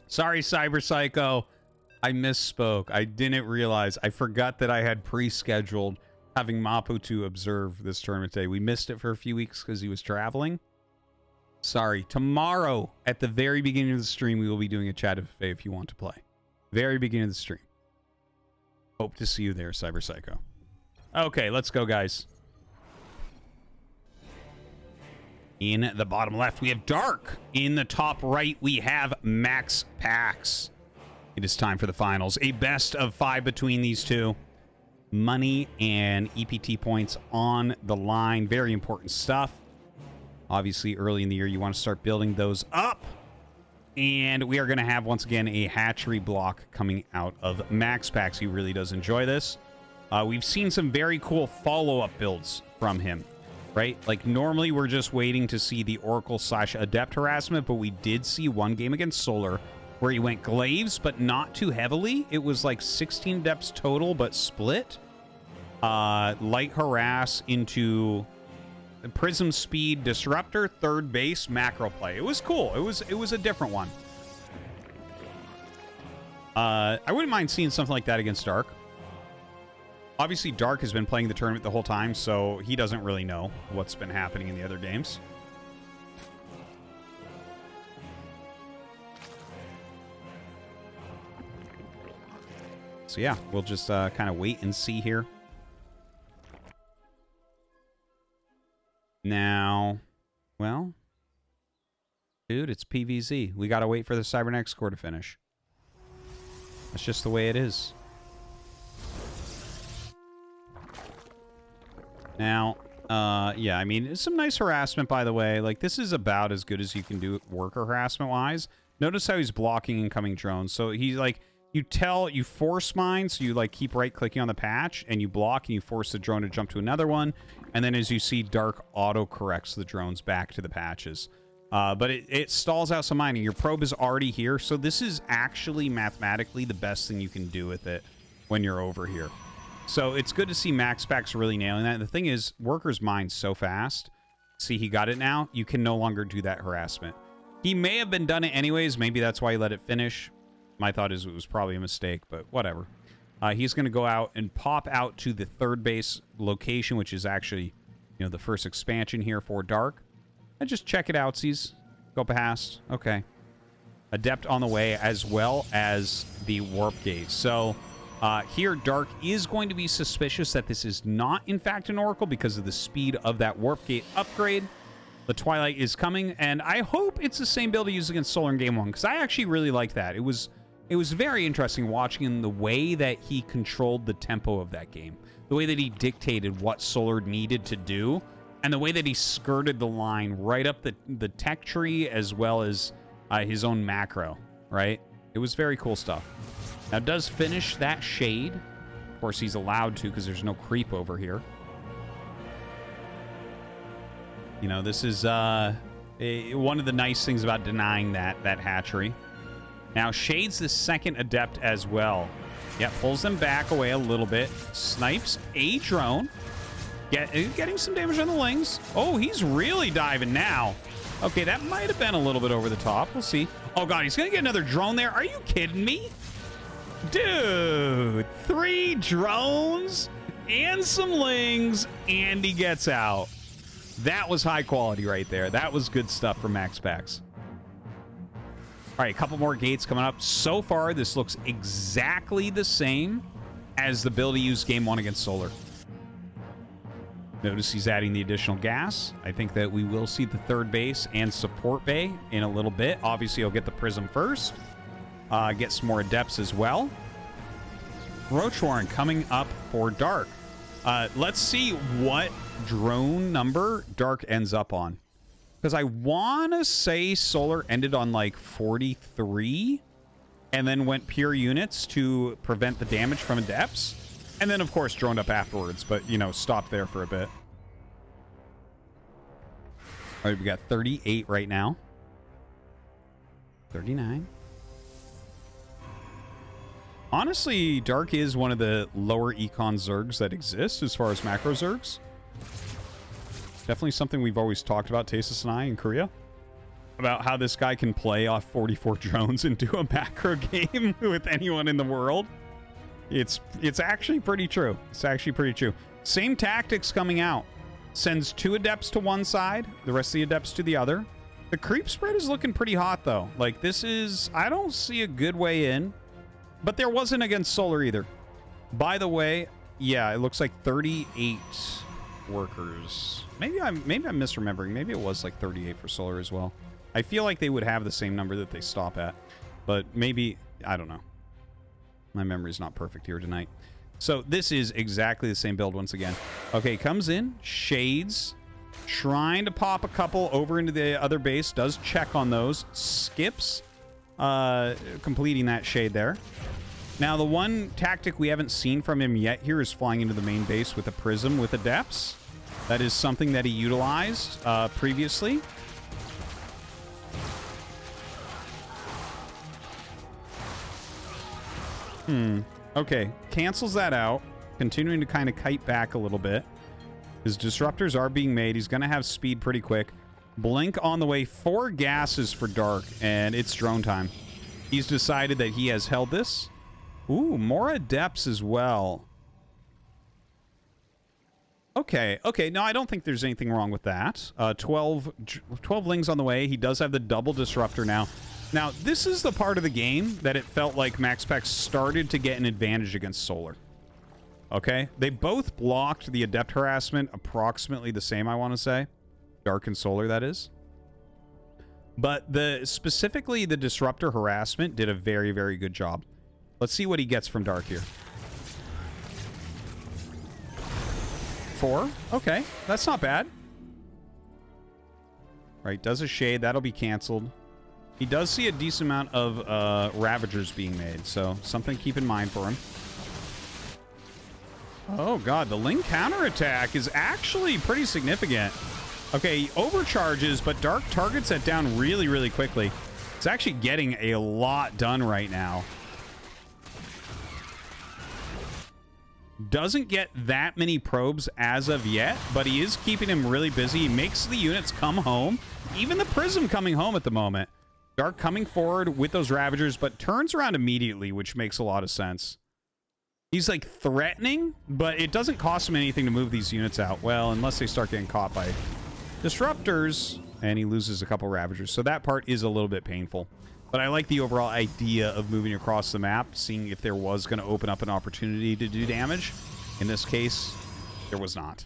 Sorry, Cyber Psycho. I misspoke. I didn't realize. I forgot that I had pre-scheduled having Mapu to observe this tournament today. We missed it for a few weeks because he was traveling. Sorry. Tomorrow, at the very beginning of the stream, we will be doing a chat of if you want to play. Very beginning of the stream. Hope to see you there, Cyber Psycho. Okay, let's go, guys. In the bottom left, we have Dark. In the top right, we have MaxPax. It is time for the finals. A best of 5 between these two. Money and EPT points on the line. Very important stuff. Obviously, early in the year, you want to start building those up. And we are going to have, once again, a hatchery block coming out of MaxPax. He really does enjoy this. We've seen some very cool follow-up builds from him, right? Like, normally we're just waiting to see the Oracle/Adept harassment, but we did see one game against Solar where he went Glaives, but not too heavily. It was like 16 Adepts total, but split. Light Harass into Prism Speed Disruptor, third base, macro play. It was cool. It was a different one. I wouldn't mind seeing something like that against Dark. Obviously, Dark has been playing the tournament the whole time, so he doesn't really know what's been happening in the other games. So yeah, we'll just kind of wait and see here. Now, well, dude, it's PVZ. We got to wait for the Cybernetic score to finish. That's just the way it is. Now, yeah, I mean, it's some nice harassment, by the way. Like, this is about as good as you can do worker harassment-wise. Notice how he's blocking incoming drones. So he's like, you force mine, so you like keep right-clicking on the patch, and you block, and you force the drone to jump to another one. And then as you see, Dark auto-corrects the drones back to the patches. But it stalls out some mining. Your probe is already here, so this is actually mathematically the best thing you can do with it when you're over here. So it's good to see MaxPax really nailing that. And the thing is, workers mine so fast. See, he got it now. You can no longer do that harassment. He may have been done it anyways. Maybe that's why he let it finish. My thought is it was probably a mistake, but whatever. He's going to go out and pop out to the third base location, which is actually, you know, the first expansion here for Dark. And just check it out, sees. Go past. Okay. Adept on the way, as well as the Warp Gate. So here, Dark is going to be suspicious that this is not, in fact, an Oracle because of the speed of that Warp Gate upgrade. The Twilight is coming, and I hope it's the same build he used against Solar in Game 1, because I actually really liked that. It was very interesting watching the way that he controlled the tempo of that game, the way that he dictated what Solar needed to do, and the way that he skirted the line right up the tech tree as well as his own macro, right? It was very cool stuff. Now, does finish that shade. Of course, he's allowed to because there's no creep over here. You know, this is one of the nice things about denying that hatchery. Now, shades the second Adept as well. Yeah, pulls them back away a little bit. Snipes a drone. Getting some damage on the Lings. Oh, he's really diving now. Okay, that might have been a little bit over the top. We'll see. Oh, God, he's going to get another drone there. Are you kidding me? Dude, 3 drones and some Lings, and he gets out. That was high quality right there. That was good stuff from MaxPax. All right, a couple more gates coming up. So far, this looks exactly the same as the build he used Game 1 against Solar. Notice he's adding the additional gas. I think that we will see the third base and support bay in a little bit. Obviously, he'll get the Prism first. Get some more Adepts as well. Roach Warren coming up for Dark. Let's see what drone number Dark ends up on. Because I want to say Solar ended on like 43 and then went pure units to prevent the damage from Adepts. And then, of course, droned up afterwards, but, you know, stopped there for a bit. All right, we got 38 right now. 39. Honestly, Dark is one of the lower econ Zergs that exist as far as macro Zergs. Definitely something we've always talked about, Tasis and I, in Korea. about how this guy can play off 44 drones and do a macro game with anyone in the world. It's actually pretty true. It's actually pretty true. Same tactics coming out. Sends 2 adepts to one side, the rest of the adepts to the other. The creep spread is looking pretty hot, though. Like, this is... I don't see a good way in. But there wasn't against Solar either. By the way, yeah, it looks like 38 workers. Maybe I'm misremembering. Maybe it was like 38 for Solar as well. I feel like they would have the same number that they stop at. But maybe... I don't know. My memory's not perfect here tonight. So this is exactly the same build once again. Okay, comes in, shades, trying to pop a couple over into the other base, does check on those, skips, completing that shade there. Now, the one tactic we haven't seen from him yet here is flying into the main base with a prism with adepts. That is something that he utilized previously. Okay, cancels that out. Continuing to kind of kite back a little bit. His disruptors are being made. He's going to have speed pretty quick. Blink on the way. 4 gases for Dark, and it's drone time. He's decided that he has held this. Ooh, more adepts as well. Okay, okay. No, I don't think there's anything wrong with that. 12 lings on the way. He does have the double disruptor now. Now, this is the part of the game that it felt like MaxPax started to get an advantage against Solar. Okay? They both blocked the adept harassment approximately the same, I want to say. Dark and Solar, that is. But specifically the disruptor harassment did a very, very good job. Let's see what he gets from Dark here. 4. Okay, that's not bad. Right, does a shade. That'll be canceled. He does see a decent amount of Ravagers being made, so something to keep in mind for him. Oh, God, the Ling counterattack is actually pretty significant. Okay, he overcharges, but Dark targets that down really, really quickly. It's actually getting a lot done right now. Doesn't get that many probes as of yet, but he is keeping him really busy. He makes the units come home. Even the Prism coming home at the moment. Dark coming forward with those Ravagers, but turns around immediately, which makes a lot of sense. He's, like, threatening, but it doesn't cost him anything to move these units out. Well, unless they start getting caught by disruptors, and he loses a couple Ravagers. So that part is a little bit painful. But I like the overall idea of moving across the map, seeing if there was going to open up an opportunity to do damage. In this case, there was not.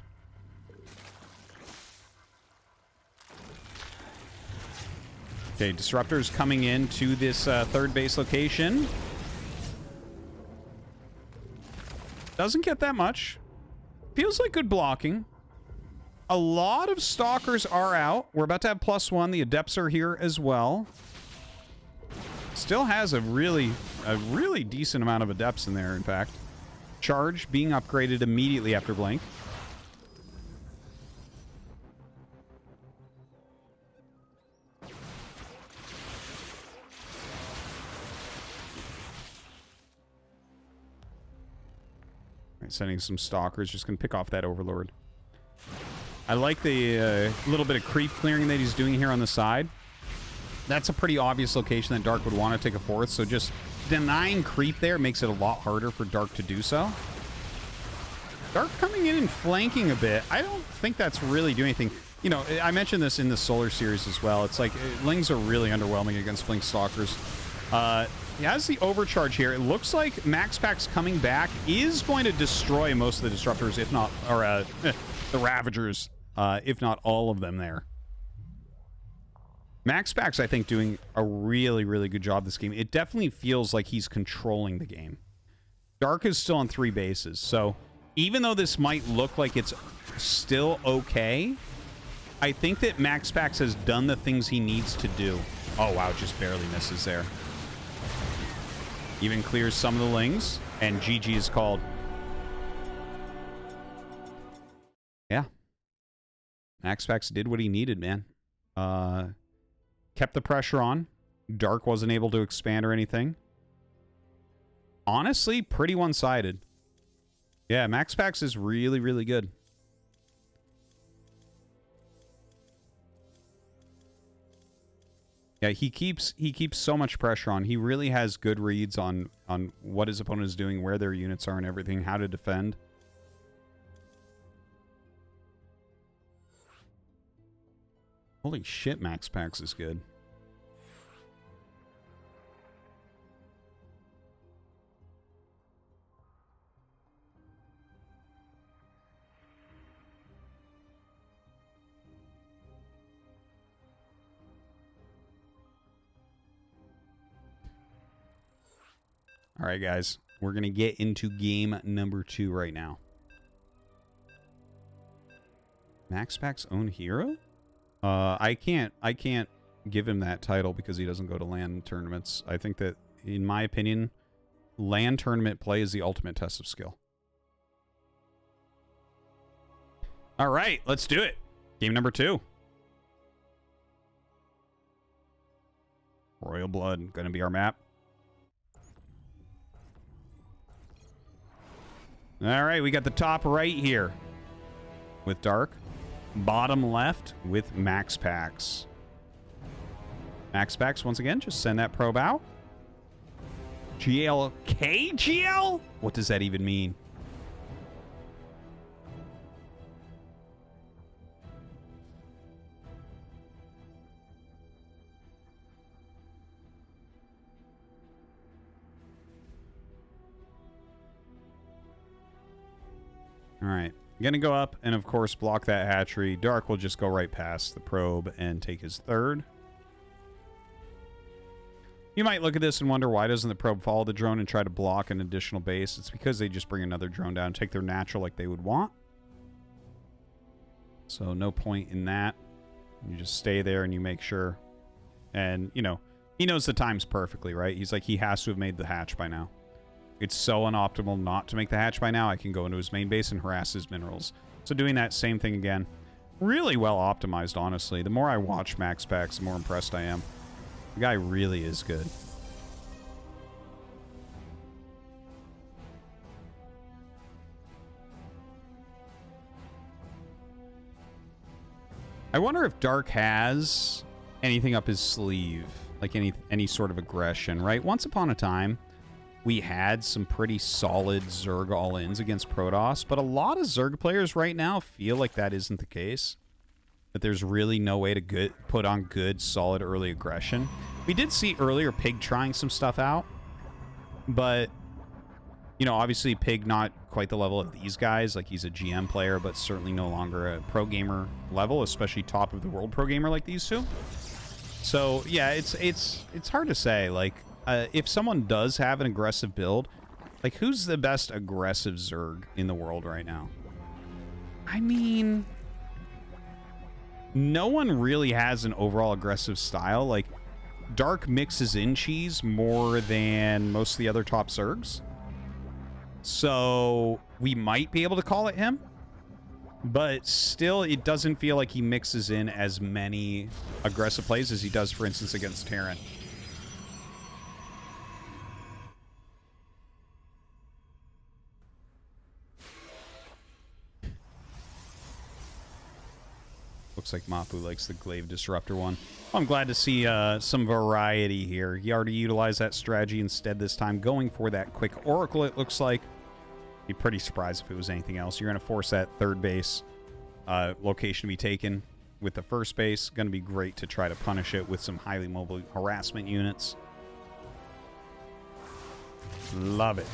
Okay, disruptors coming in to this third base location. Doesn't get that much. Feels like good blocking. A lot of stalkers are out. We're about to have +1. The adepts are here as well. Still has a really decent amount of adepts in there, in fact. Charge being upgraded immediately after Blink. Right, sending some stalkers. Just going to pick off that Overlord. I like the little bit of creep clearing that he's doing here on the side. That's a pretty obvious location that Dark would want to take a 4th, so just denying creep there makes it a lot harder for Dark to do so. Dark coming in and flanking a bit. I don't think that's really doing anything. You know, I mentioned this in the Solar series as well. It's like, Lings are really underwhelming against Blink Stalkers. He has the overcharge here. It looks like MaxPax coming back is going to destroy most of the disruptors, if not, or the Ravagers, if not all of them there. MaxPax, I think, doing a really, really good job this game. It definitely feels like he's controlling the game. Dark is still on 3 bases, so even though this might look like it's still okay, I think that MaxPax has done the things he needs to do. Oh, wow, just barely misses there. Even clears some of the Lings, and GG is called. Yeah. MaxPax did what he needed, man. Kept the pressure on. Dark wasn't able to expand or anything. Honestly, pretty one-sided. Yeah, MaxPax is really, really good. Yeah, he keeps so much pressure on. He really has good reads on what his opponent is doing, where their units are and everything, how to defend. Holy shit, MaxPax is good. All right, guys. We're going to get into game number 2 right now. MaxPax's own hero? I can't give him that title because he doesn't go to LAN tournaments. I think that, in my opinion, LAN tournament play is the ultimate test of skill. All right, let's do it. Game number 2. Royal Blood, going to be our map. All right, we got the top right here with Dark. Bottom left with MaxPax. MaxPax, once again, just send that probe out. GL? What does that even mean? All right. I'm going to go up and, of course, block that hatchery. Dark will just go right past the probe and take his third. You might look at this and wonder, why doesn't the probe follow the drone and try to block an additional base? It's because they just bring another drone down and take their natural like they would want. So no point in that. You just stay there and you make sure. And, you know, he knows the times perfectly, right? He's like, he has to have made the hatch by now. It's so unoptimal not to make the hatch by now. I can go into his main base and harass his minerals. So doing that same thing again. Really well optimized, honestly. The more I watch MaxPax, the more impressed I am. The guy really is good. I wonder if Dark has anything up his sleeve. Like any sort of aggression, right? Once upon a time, we had some pretty solid Zerg all-ins against Protoss, but a lot of Zerg players right now feel like that isn't the case. That there's really no way to put on good, solid early aggression. We did see earlier Pig trying some stuff out, but, you know, obviously Pig not quite the level of these guys. Like, he's a GM player, but certainly no longer a pro gamer level, especially top of the world pro gamer like these two. So, yeah, it's hard to say. Like, if someone does have an aggressive build, like, who's the best aggressive Zerg in the world right now? I mean, no one really has an overall aggressive style. Like, Dark mixes in cheese more than most of the other top Zergs. So we might be able to call it him. But still, it doesn't feel like he mixes in as many aggressive plays as he does, for instance, against Terran. Looks like Mapu likes the Glaive Disruptor one. I'm glad to see some variety here. He already utilized that strategy instead this time, going for that quick Oracle, it looks like. Be pretty surprised if it was anything else. You're going to force that third base location to be taken with the first base. Going to be great to try to punish it with some highly mobile harassment units. Love it.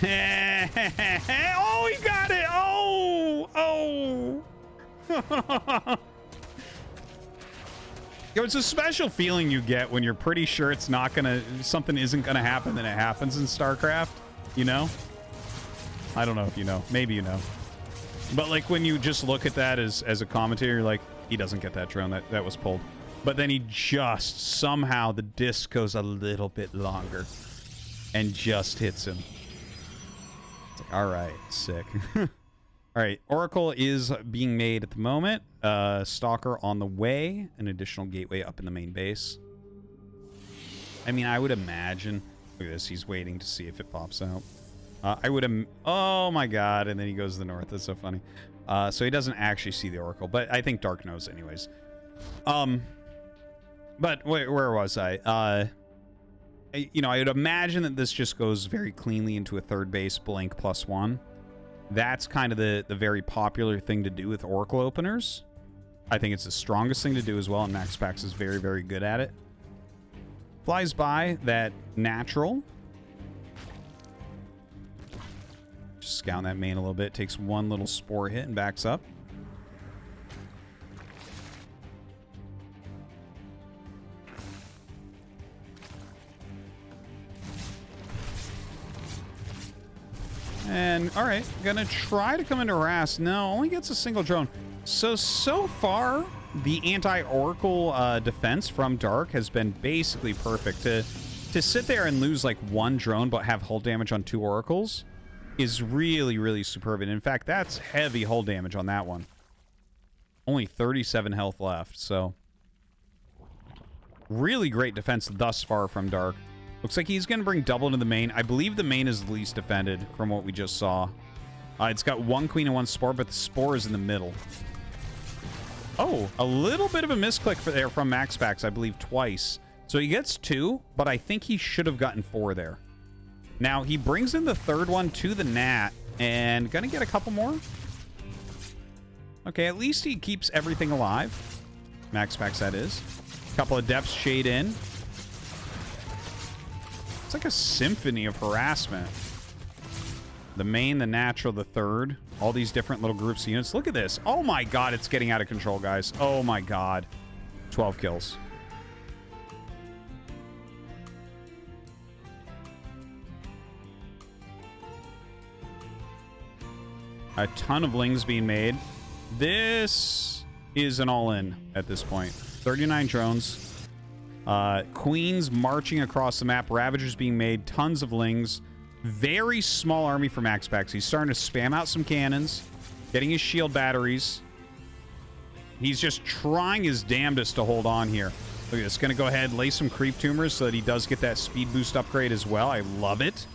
Oh, he got it! Oh! Yo, it's a special feeling you get when you're pretty sure it's not gonna, something isn't gonna happen, then it happens in StarCraft, you know? I don't know if you know. Maybe you know. But like when you just look at that as a commentator, you're like, he doesn't get that drone, that was pulled. But then he just, somehow the disc goes a little bit longer and just hits him. It's like, all right, sick. All right, Oracle is being made at the moment. Stalker on the way. An additional gateway up in the main base. I mean, I would imagine... Look at this, he's waiting to see if it pops out. I would... Oh my god, and then he goes to the north. That's so funny. So he doesn't actually see the Oracle, but I think Dark knows anyways. But wait, where was I? You know, I would imagine that this just goes very cleanly into a third base blank +1. That's kind of the very popular thing to do with Oracle openers. I think it's the strongest thing to do as well, and MaxPax is very, very good at it. Flies by that natural. Just scout that main a little bit. Takes one little spore hit and backs up. And, alright, gonna try to come into harass. No, only gets a single drone. So far, the anti-Oracle defense from Dark has been basically perfect. To sit there and lose like one drone but have hull damage on 2 Oracles is really, really superb. And in fact, that's heavy hull damage on that one. Only 37 health left, so... really great defense thus far from Dark. Looks like he's going to bring double to the main. I believe the main is the least defended from what we just saw. It's got 1 queen and 1 spore, but the spore is in the middle. Oh, a little bit of a misclick there from MaxPax, I believe, twice. So he gets 2, but I think he should have gotten 4 there. Now, he brings in the 3rd one to the Nat, and going to get a couple more. Okay, at least he keeps everything alive. MaxPax, that is. A couple of depths shade in. It's like a symphony of harassment. The main, the natural, the 3rd. All these different little groups of units. Look at this. Oh my god, it's getting out of control, guys. Oh my god. 12 kills. A ton of lings being made. This is an all-in at this point. 39 drones. Queens marching across the map. Ravagers being made. Tons of lings. Very small army for MaxPax. He's starting to spam out some cannons. Getting his shield batteries. He's just trying his damnedest to hold on here. Look at this. Going to go ahead and lay some creep tumors so that he does get that speed boost upgrade as well. I love it.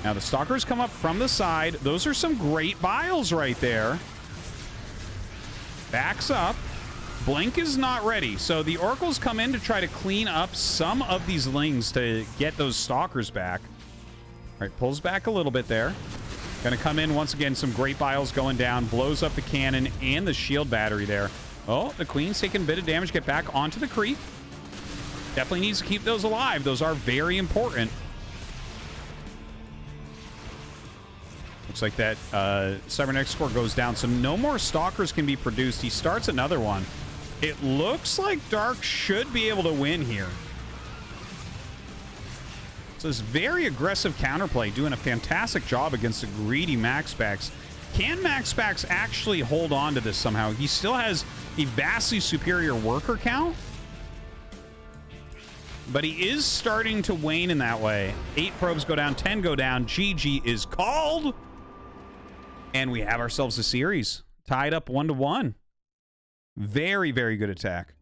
Now the stalkers come up from the side. Those are some great biles right there. Backs up. Blink is not ready. So the Oracles come in to try to clean up some of these lings to get those stalkers back. All right, pulls back a little bit there. Gonna come in once again. Some great biles going down. Blows up the cannon and the shield battery there. Oh, the Queen's taking a bit of damage. Get back onto the creep. Definitely needs to keep those alive. Those are very important. Looks like that Cybernetic score goes down, so no more stalkers can be produced. He starts another one. It looks like Dark should be able to win here. So this very aggressive counterplay, doing a fantastic job against a greedy MaxPax. Can MaxPax actually hold on to this somehow? He still has a vastly superior worker count, but he is starting to wane in that way. 8 probes go down, 10 go down. GG is called. And we have ourselves a series. Tied up 1-1. Very, very good attack.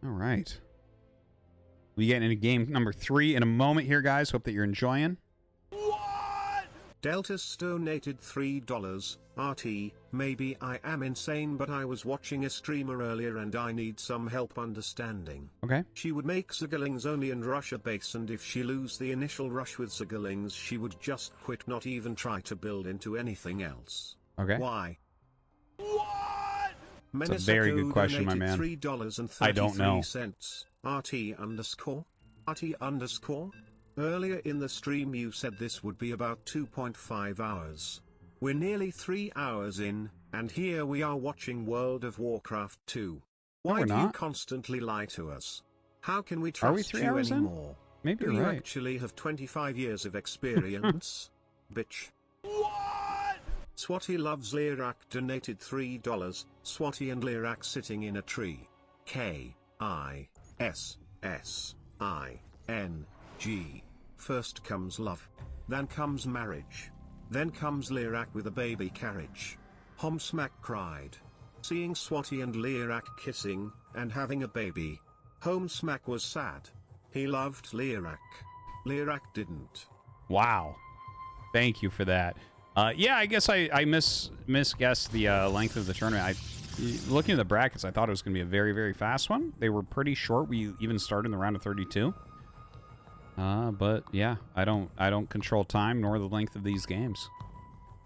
All right. We get into game number 3 in a moment here, guys. Hope that you're enjoying. Deltas donated $3. RT, maybe I am insane, but I was watching a streamer earlier and I need some help understanding. Okay. She would make Zerglings only and rush a base, and if she lose the initial rush with Zerglings, she would just quit, not even try to build into anything else. Okay. Why? What? It's a very good question, my man. I don't know. RT_? Earlier in the stream you said this would be about 2.5 hours. We're nearly 3 hours in, and here we are watching World of Warcraft 2. Why do you constantly lie to us? How can we trust you anymore? Maybe you're right. Do you actually have 25 years of experience? Bitch. What? Swati loves Lirak donated $3. Swati and Lirak sitting in a tree. KISSING. First comes love. Then comes marriage. Then comes Lirak with a baby carriage. Homsmack cried. Seeing Swati and Lirak kissing, and having a baby. Home Smack was sad. He loved Lirak. Lirak didn't. Wow. Thank you for that. Yeah, I guess I misguessed the length of the tournament. Looking at the brackets, I thought it was going to be a very, very fast one. They were pretty short. We even started in the round of 32. But yeah, I don't control time nor the length of these games.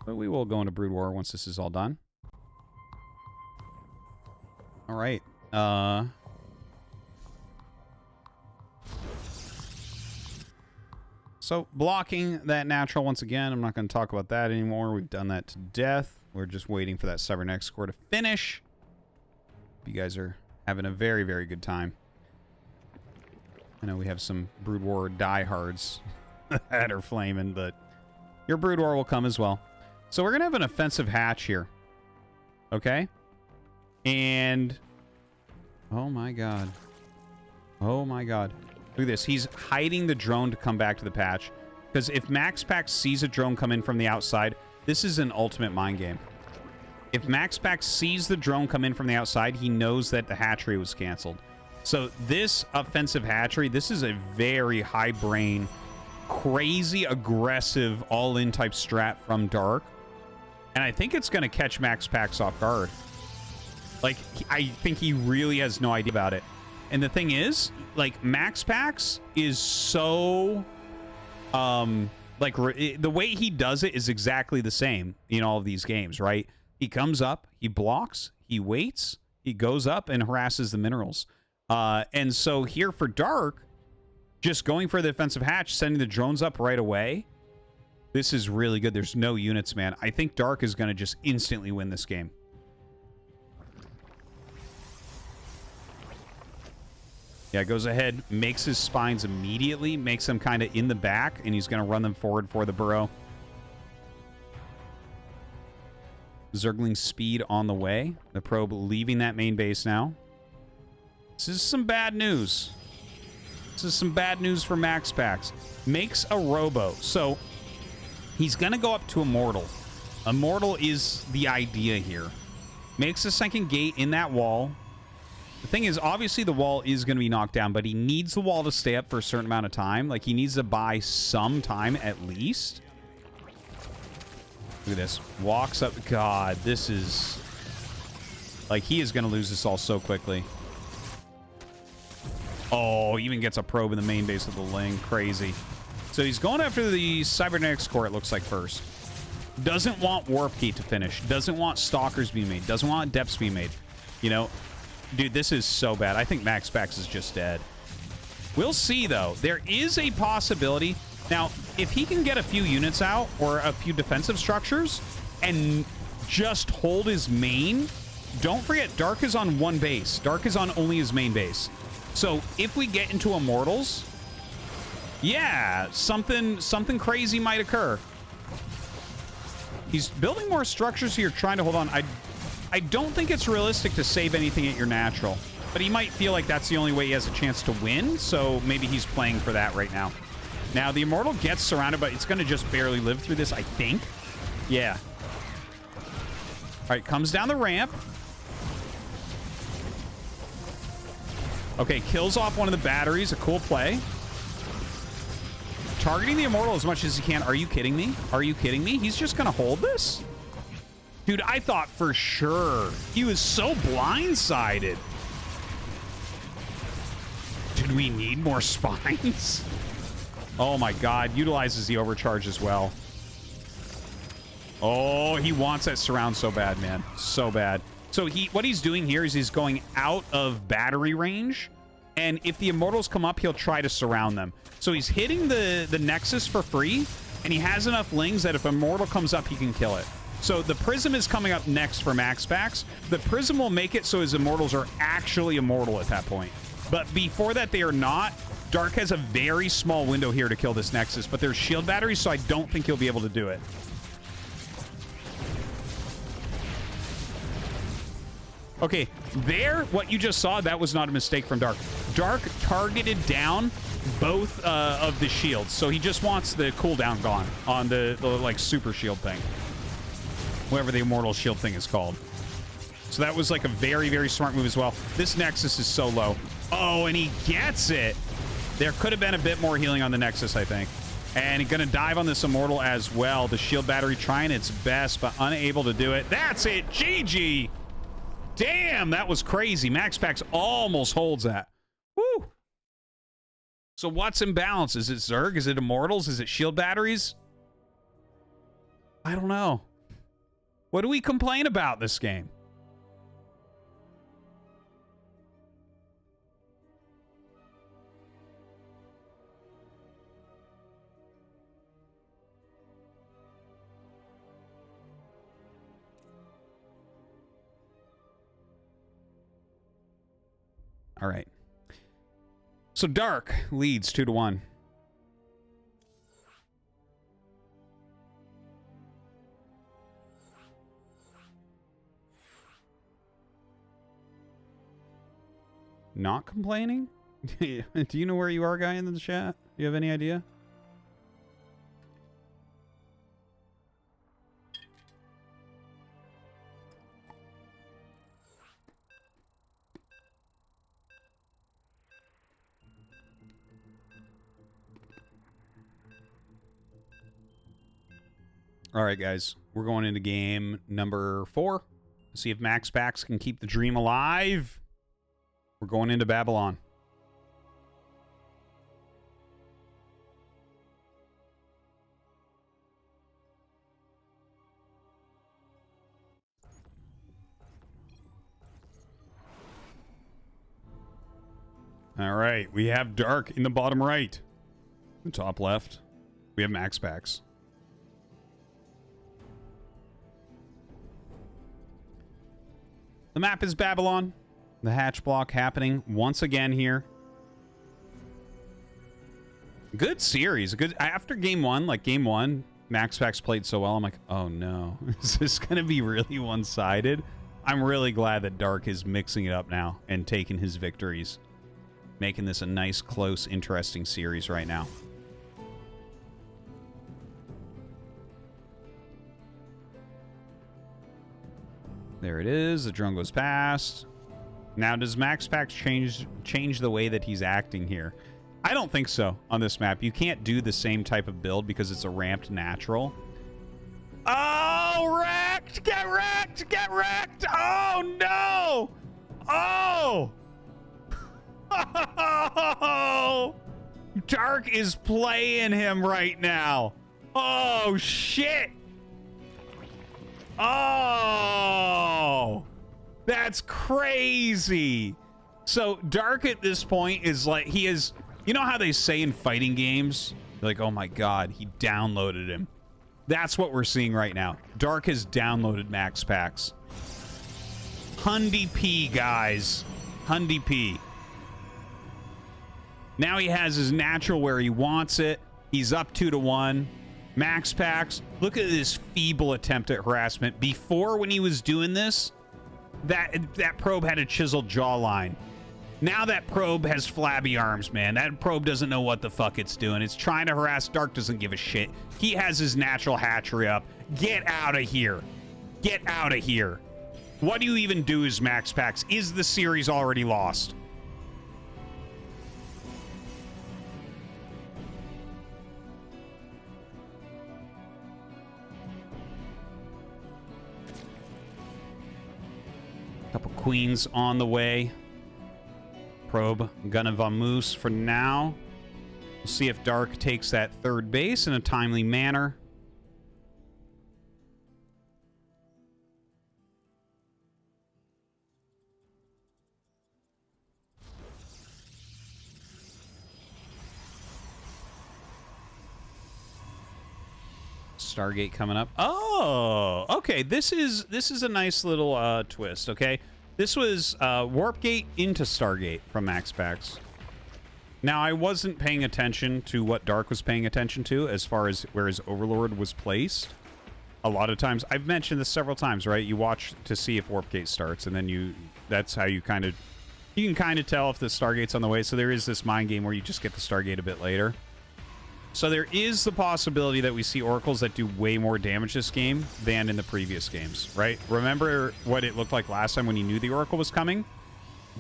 But we will go into Brood War once this is all done. All right. So blocking that natural once again. I'm not going to talk about that anymore. We've done that to death. We're just waiting for that Cybernetic score to finish. You guys are having a very, very good time. I know we have some Brood War diehards that are flaming, but your Brood War will come as well. So we're going to have an offensive hatch here. Okay? And... oh my god. Oh my god. Look at this. He's hiding the drone to come back to the patch. Because if MaxPax sees a drone come in from the outside, this is an ultimate mind game. If MaxPax sees the drone come in from the outside, he knows that the hatchery was canceled. So this offensive hatchery, this is a very high brain, crazy aggressive, all-in type strat from Dark. And I think it's going to catch MaxPax off guard. Like, I think he really has no idea about it. And the thing is, like, MaxPax is so, like, the way he does it is exactly the same in all of these games, right? He comes up, he blocks, he waits, he goes up and harasses the minerals. And so here for Dark, just going for the defensive hatch, sending the drones up right away, this is really good. There's no units, man. I think Dark is going to just instantly win this game. Yeah, goes ahead, makes his spines immediately, makes them kind of in the back, and he's going to run them forward for the burrow. Zergling speed on the way. The probe leaving that main base now. This is some bad news. This is some bad news for MaxPax. Makes a robo. So he's going to go up to Immortal. Immortal is the idea here. Makes a second gate in that wall. The thing is, obviously the wall is going to be knocked down, but he needs the wall to stay up for a certain amount of time. Like, he needs to buy some time at least. Look at this. Walks up. God, this is... like, he is going to lose this all so quickly. Oh, even gets a probe in the main base of the Ling. Crazy. So he's going after the Cybernetics core, it looks like, first. Doesn't want Warp Gate to finish. Doesn't want Stalkers to be made. Doesn't want Depths to be made. You know... dude, this is so bad. I think MaxPax is just dead. We'll see, though. There is a possibility. Now, if he can get a few units out or a few defensive structures and just hold his main, don't forget, Dark is on one base. Dark is on only his main base. So if we get into Immortals, yeah, something crazy might occur. He's building more structures here, trying to hold on. I don't think it's realistic to save anything at your natural, but he might feel like that's the only way he has a chance to win, so maybe he's playing for that right now. Now, the Immortal gets surrounded, but it's going to just barely live through this, I think. Yeah. All right, comes down the ramp. Okay, kills off one of the batteries. A cool play. Targeting the Immortal as much as he can. Are you kidding me? Are you kidding me? He's just going to hold this? Dude, I thought for sure. He was so blindsided. Did we need more spines? Oh my god. Utilizes the overcharge as well. Oh, he wants that surround so bad, man. So bad. So what he's doing here is he's going out of battery range. And if the Immortals come up, he'll try to surround them. So he's hitting the Nexus for free. And he has enough Lings that if Immortal comes up, he can kill it. So the Prism is coming up next for MaxPax. The Prism will make it so his Immortals are actually immortal at that point. But before that, they are not. Dark has a very small window here to kill this Nexus, but there's shield batteries, so I don't think he'll be able to do it. Okay, there, what you just saw, that was not a mistake from Dark. Dark targeted down both of the shields, so he just wants the cooldown gone on the like, super shield thing. Whatever the Immortal Shield thing is called. So that was like a very, very smart move as well. This Nexus is so low. Oh, and he gets it. There could have been a bit more healing on the Nexus, I think. And going to dive on this Immortal as well. The shield battery trying its best, but unable to do it. That's it. GG. Damn, that was crazy. MaxPax almost holds that. Woo. So what's in balance? Is it Zerg? Is it Immortals? Is it shield batteries? I don't know. What do we complain about this game? All right. So Dark leads 2-1. Not complaining? Do you know where you are, guy in the chat? Do you have any idea? All right, guys. We're going into game number 4. See if MaxPax can keep the dream alive. We're going into Babylon. All right. We have Dark in the bottom right. The top left. We have MaxPax. The map is Babylon. The hatch block happening once again here. Good series. Good after game 1, like game 1, MaxPax played so well. I'm like, oh no, is this gonna be really one-sided? I'm really glad that Dark is mixing it up now and taking his victories, making this a nice, close, interesting series right now. There it is. The drone goes past. Now, does MaxPax change the way that he's acting here? I don't think so on this map. You can't do the same type of build because it's a ramped natural. Oh, wrecked! Get wrecked! Get wrecked! Oh, no! Oh! Oh! Dark is playing him right now. Oh, shit! Oh, that's crazy. So Dark at this point is like, he is, you know how they say in fighting games, like, oh my God, he downloaded him. That's what we're seeing right now. Dark has downloaded MaxPax. Hundy P, guys. Hundy P. Now he has his natural where he wants it. He's up 2-1. MaxPax, look at this feeble attempt at harassment. Before, when he was doing this, that probe had a chiseled jawline. Now that probe has flabby arms, man. That probe doesn't know what the fuck it's doing. It's trying to harass. Dark doesn't give a shit. He has his natural hatchery up. Get out of here. Get out of here. What do you even do as MaxPax? Is the series already lost? Couple queens on the way. Probe gonna vamoose for now. We'll see if Dark takes that third base in a timely manner. Stargate coming up. Oh, okay. This is a nice little twist. Okay, this was Warp Gate into Stargate from MaxPax. Now, I wasn't paying attention to what Dark was paying attention to as far as where his Overlord was placed. A lot of times, I've mentioned this several times, right? You watch to see if Warp Gate starts, and then that's how you can kind of tell if the Stargate's on the way. So there is this mind game where you just get the Stargate a bit later. So there is the possibility that we see oracles that do way more damage this game than in the previous games, right? Remember what it looked like last time when you knew the oracle was coming?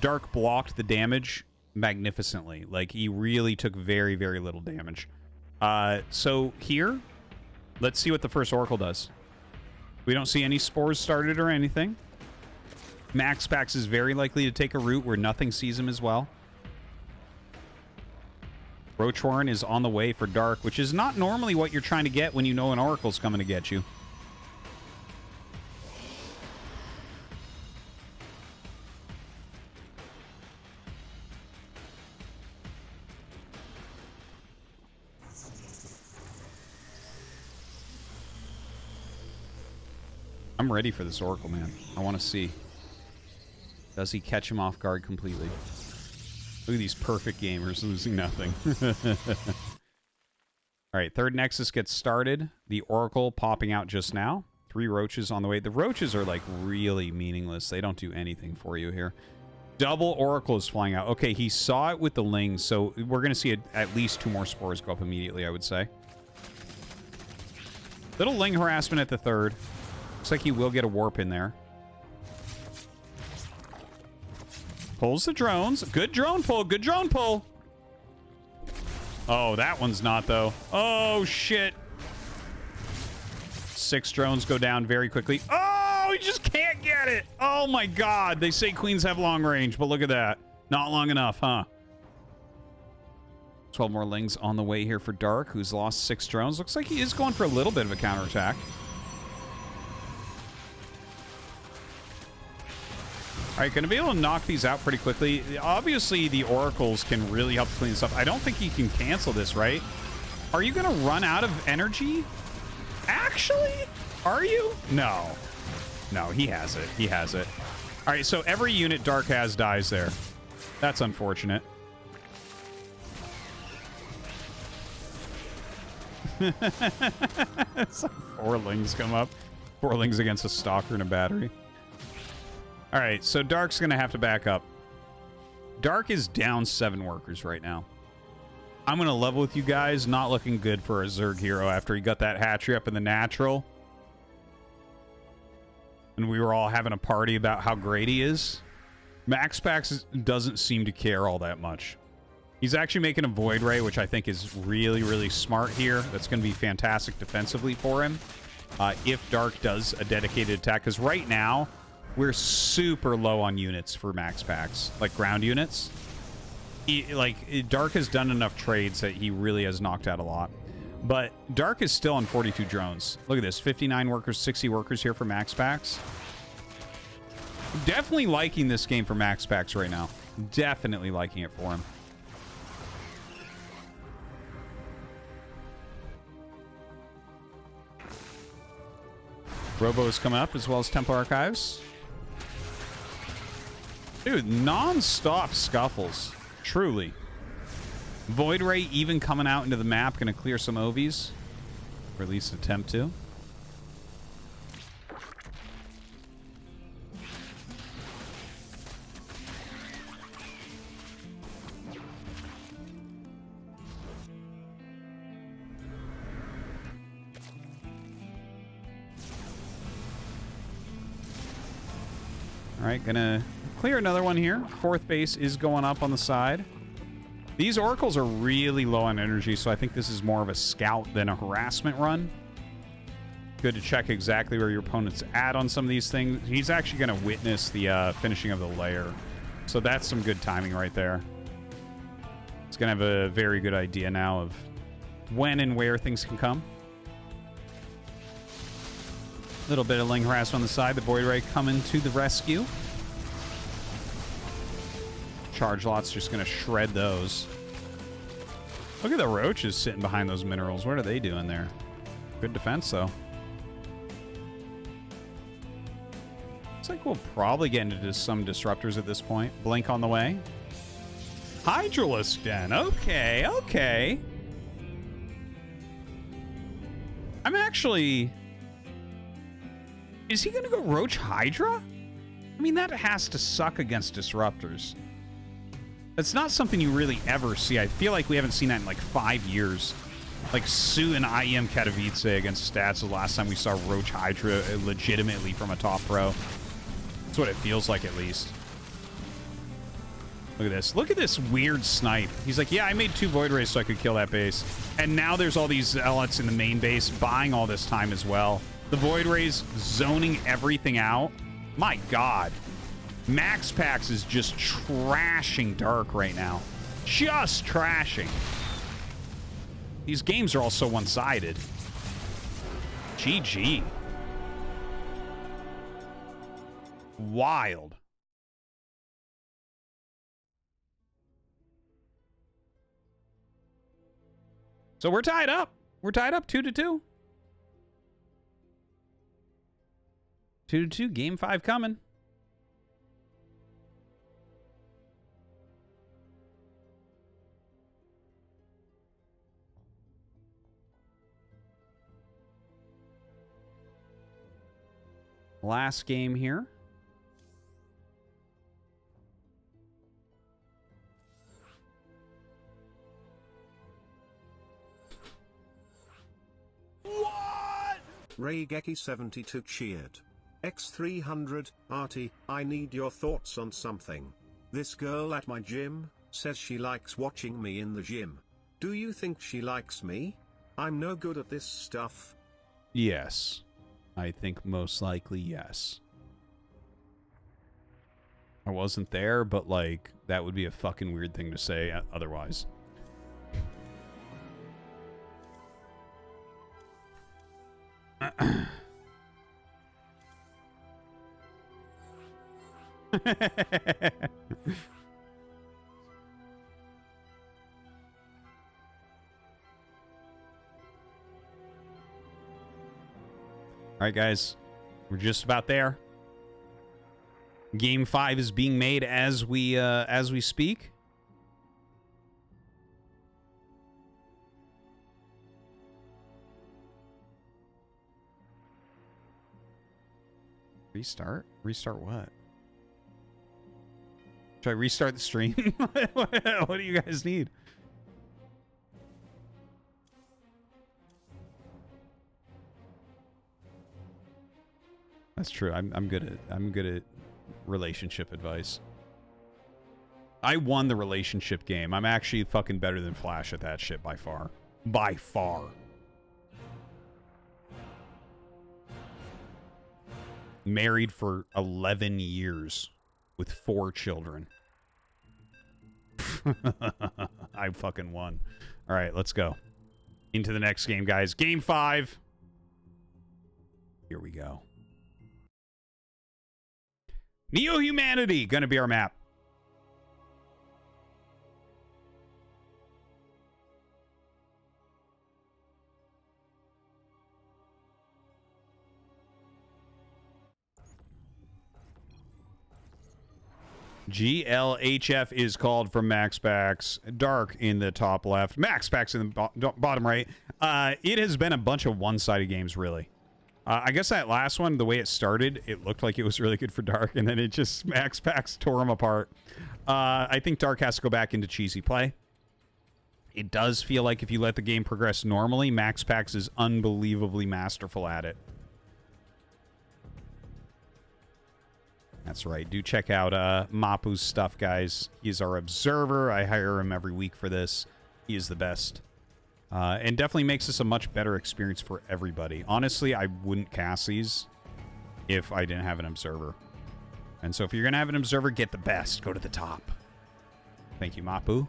Dark blocked the damage magnificently. Like, he really took very, very little damage. So here, let's see what the first Oracle does. We don't see any spores started or anything. MaxPax is very likely to take a route where nothing sees him as well. Roach Warren is on the way for Dark, which is not normally what you're trying to get when you know an Oracle's coming to get you. I'm ready for this Oracle, man. I want to see. Does he catch him off guard completely? Look at these perfect gamers losing nothing. All right, third Nexus gets started. The Oracle popping out just now. 3 Roaches on the way. The Roaches are, like, really meaningless. They don't do anything for you here. Double Oracle is flying out. Okay, he saw it with the Lings, so we're going to see at least 2 more Spores go up immediately, I would say. Little Ling harassment at the third. Looks like he will get a warp in there. Pulls the drones. Good drone pull. Good drone pull. Oh, that one's not, though. Oh, shit. 6 drones go down very quickly. Oh, he just can't get it. Oh, my God. They say queens have long range, but look at that. Not long enough, huh? 12 more Lings on the way here for Dark, who's lost 6 drones. Looks like he is going for a little bit of a counterattack. All right, going to be able to knock these out pretty quickly. Obviously, the Oracles can really help clean this up. I don't think he can cancel this, right? Are you going to run out of energy? Actually? Are you? No. No, he has it. He has it. All right, so every unit Dark has dies there. That's unfortunate. Some 4 Lings come up. 4 Lings against a Stalker and a battery. All right, so Dark's going to have to back up. Dark is down 7 workers right now. I'm going to level with you guys. Not looking good for a Zerg hero after he got that hatchery up in the natural. And we were all having a party about how great he is. MaxPax doesn't seem to care all that much. He's actually making a Void Ray, which I think is really, really smart here. That's going to be fantastic defensively for him. If Dark does a dedicated attack. Because right now, we're super low on units for MaxPax, like ground units. Dark has done enough trades that he really has knocked out a lot. But Dark is still on 42 drones. Look at this, 59 workers, 60 workers here for MaxPax. Definitely liking this game for MaxPax right now. Definitely liking it for him. Robo is coming up, as well as Temple Archives. Dude, non-stop scuffles. Truly. Void Ray even coming out into the map. Going to clear some OVs. Or at least attempt to. All right, gonna clear another one here. 4th base is going up on the side. These Oracles are really low on energy, so I think this is more of a scout than a harassment run. Good to check exactly where your opponent's at on some of these things. He's actually going to witness the finishing of the lair. So that's some good timing right there. He's going to have a very good idea now of when and where things can come. Little bit of Ling harassment on the side. The Void Ray coming to the rescue. Charge Lot's just going to shred those. Look at the Roaches sitting behind those minerals. What are they doing there? Good defense, though. Looks like we'll probably get into some disruptors at this point. Blink on the way. Hydralisk Den. Okay, okay. I'm actually... Is he going to go Roach Hydra? I mean, that has to suck against disruptors. That's not something you really ever see. I feel like we haven't seen that in like 5 years. Like Sue and IEM Katowice against Stats the last time we saw Roach Hydra legitimately from a top pro. That's what it feels like, at least. Look at this. Look at this weird snipe. He's like, yeah, I made 2 Void Rays so I could kill that base. And now there's all these Zealots in the main base buying all this time as well. The Void Rays zoning everything out. My God. MaxPax is just trashing Dark right now. Just trashing. These games are all so one-sided. GG. Wild. So we're tied up. We're tied up 2-2. 2-2. Game 5 coming. Last game here. Raygeki72 cheered. X300, Artie, I need your thoughts on something. This girl at my gym says she likes watching me in the gym. Do you think she likes me? I'm no good at this stuff. Yes. I think most likely yes. I wasn't there, but like, that would be a fucking weird thing to say otherwise. All right, guys, we're just about there. Game 5 is being made as we speak. Restart? Restart what? Should I restart the stream? What do you guys need? That's true. I'm good at relationship advice. I won the relationship game. I'm actually fucking better than Flash at that shit by far. By far. Married for 11 years with 4 children. I fucking won. All right, let's go. Into the next game, guys. Game 5. Here we go. Neo-Humanity, gonna be our map. GLHF is called from MaxPax. Dark in the top left. MaxPax in the bottom right. It has been a bunch of one-sided games, really. I guess that last one, the way it started, it looked like it was really good for Dark, and then it just, MaxPax tore them apart. I think Dark has to go back into cheesy play. It does feel like if you let the game progress normally, MaxPax is unbelievably masterful at it. That's right. Do check out Mapu's stuff, guys. He's our observer. I hire him every week for this. He is the best. And definitely makes this a much better experience for everybody. Honestly, I wouldn't cast these if I didn't have an observer. And so if you're going to have an observer, get the best. Go to the top. Thank you, Mapu. All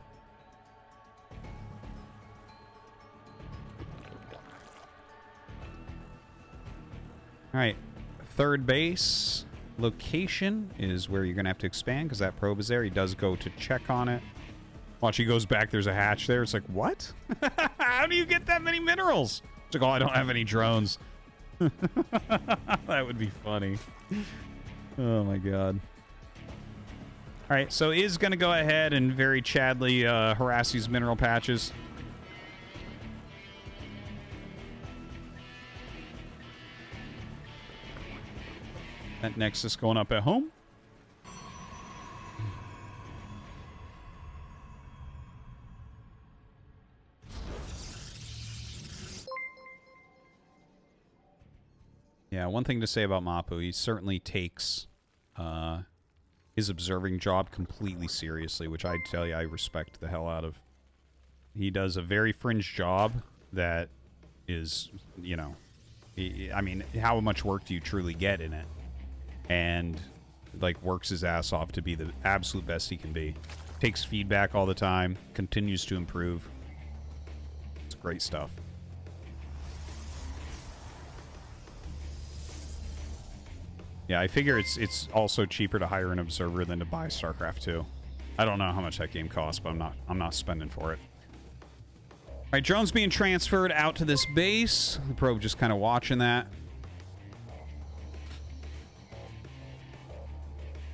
right. Third base location is where you're going to have to expand because that probe is there. He does go to check on it. Watch, he goes back. There's a hatch there. It's like, what? How do you get that many minerals? It's like, oh, I don't have any drones. That would be funny. Oh, my God. All right, so is going to go ahead and very Chadly harass these mineral patches. That Nexus going up at home. Yeah, one thing to say about Mapu, he certainly takes his observing job completely seriously, which I tell you I respect the hell out of. He does a very fringe job that is, you know, I mean, how much work do you truly get in it? And, like, works his ass off to be the absolute best he can be. Takes feedback all the time, continues to improve. It's great stuff. Yeah, I figure it's also cheaper to hire an observer than to buy StarCraft 2. I don't know how much that game costs, but I'm not spending for it. All right, drone's being transferred out to this base. The probe just kind of watching that.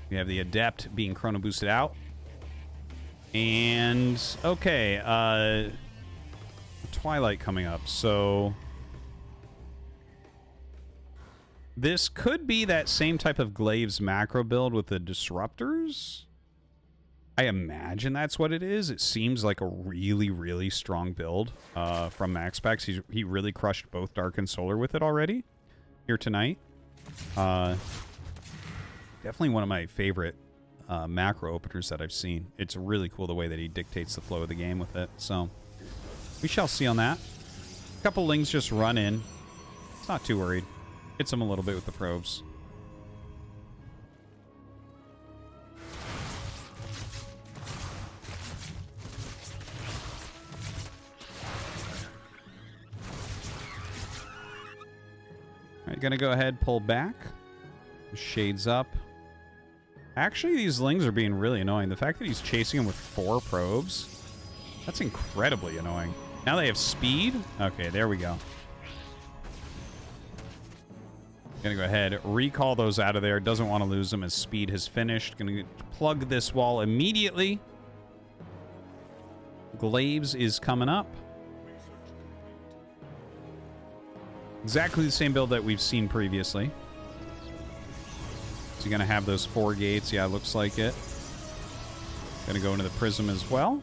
We have the Adept being chrono boosted out. And, okay, Twilight coming up. So this could be that same type of Glaives macro build with the disruptors. I imagine that's what it is. It seems like a really, really strong build from MaxPax. He really crushed both Dark and Solar with it already here tonight. Definitely one of my favorite macro openers that I've seen. It's really cool the way that he dictates the flow of the game with it. So we shall see on that. A couple Lings just run in. It's not too worried. Hits him a little bit with the probes. All right, gonna go ahead, pull back. Shades up. Actually, these Lings are being really annoying. The fact that he's chasing him with 4 probes, that's incredibly annoying. Now they have speed. Okay, there we go. Gonna go ahead, recall those out of there. Doesn't want to lose them as speed has finished. Gonna plug this wall immediately. Glaives is coming up. Exactly the same build that we've seen previously. So you're going to have those 4 gates. Yeah, looks like it. Going to go into the prism as well.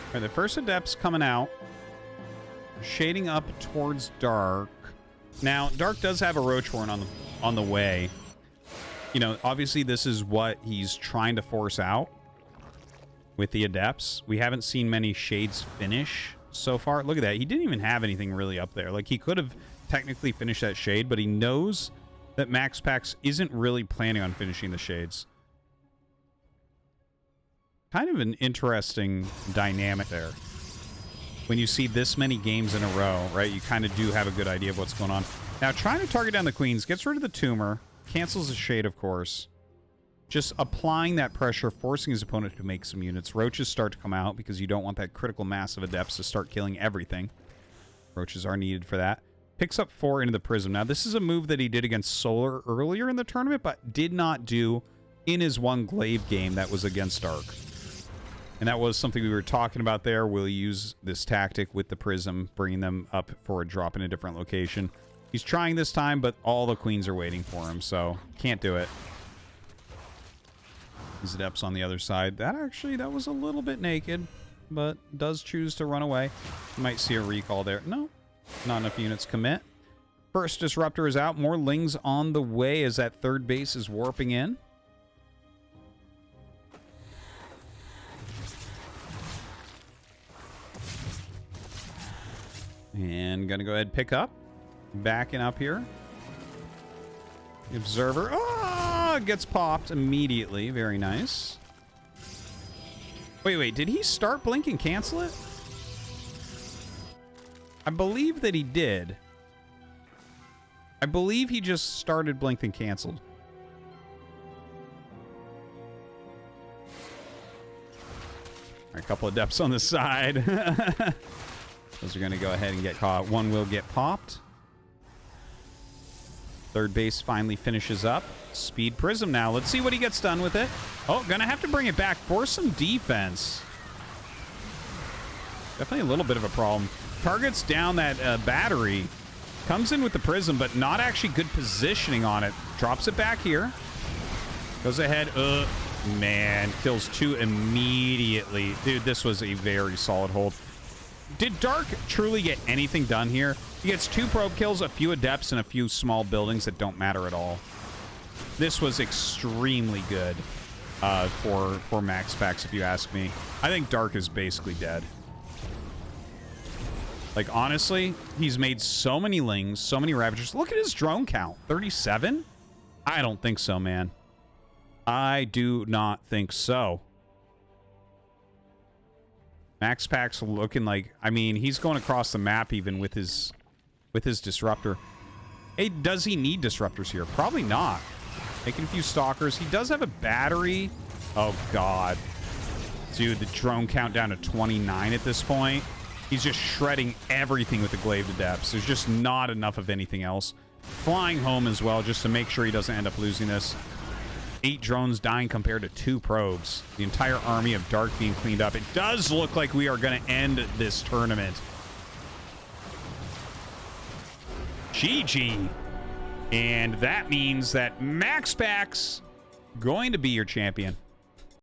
All right, the first Adept's coming out. Shading up towards Dark. Now, Dark does have a Roach Horn on the way. You know, obviously this is what he's trying to force out with the Adepts. We haven't seen many Shades finish so far. Look at that. He didn't even have anything really up there. Like, he could have technically finished that Shade, but he knows that MaxPax isn't really planning on finishing the Shades. Kind of an interesting dynamic there. When you see this many games in a row, right, you kind of do have a good idea of what's going on. Now, trying to target down the Queens, gets rid of the Tumor, cancels the Shade, of course. Just applying that pressure, forcing his opponent to make some units. Roaches start to come out because you don't want that critical mass of Adepts to start killing everything. Roaches are needed for that. Picks up 4 into the Prism. Now, this is a move that he did against Solar earlier in the tournament, but did not do in his one Glaive game that was against Dark. And that was something we were talking about there. Will he use this tactic with the Prism, bringing them up for a drop in a different location? He's trying this time, but all the Queens are waiting for him, so can't do it. His Adepts on the other side. That was a little bit naked, but does choose to run away. You might see a recall there. No, not enough units commit. First Disruptor is out. More Lings on the way as that third base is warping in. And gonna go ahead and pick up. Backing up here. The Observer. Gets popped immediately. Very nice. Wait. Did he start blink and cancel it? I believe that he did. I believe he just started blinked and canceled. All right, a couple of Adepts on the side. Those are going to go ahead and get caught. One will get popped. Third base finally finishes up. Speed Prism now. Let's see what he gets done with it. Oh, going to have to bring it back for some defense. Definitely a little bit of a problem. Targets down that battery. Comes in with the Prism, but not actually good positioning on it. Drops it back here. Goes ahead. Man. Kills 2 immediately. Dude, this was a very solid hold. Did Dark truly get anything done here? He gets 2 probe kills, a few adepts, and a few small buildings that don't matter at all. This was extremely good for MaxPax, if you ask me. I think Dark is basically dead. Like, honestly, he's made so many Lings, so many Ravagers. Look at his drone count. 37? I don't think so, man. I do not think so. MaxPax looking like... I mean, he's going across the map even with his Disruptor. Hey, does he need Disruptors here? Probably not. Making a few Stalkers. He does have a battery. Oh, God. Dude, the drone count down to 29 at this point. He's just shredding everything with the Glaive Adepts. There's just not enough of anything else. Flying home as well, just to make sure he doesn't end up losing this. 8 drones dying compared to 2 probes. The entire army of Dark being cleaned up. It does look like we are going to end this tournament. GG. And that means that MaxPax going to be your champion.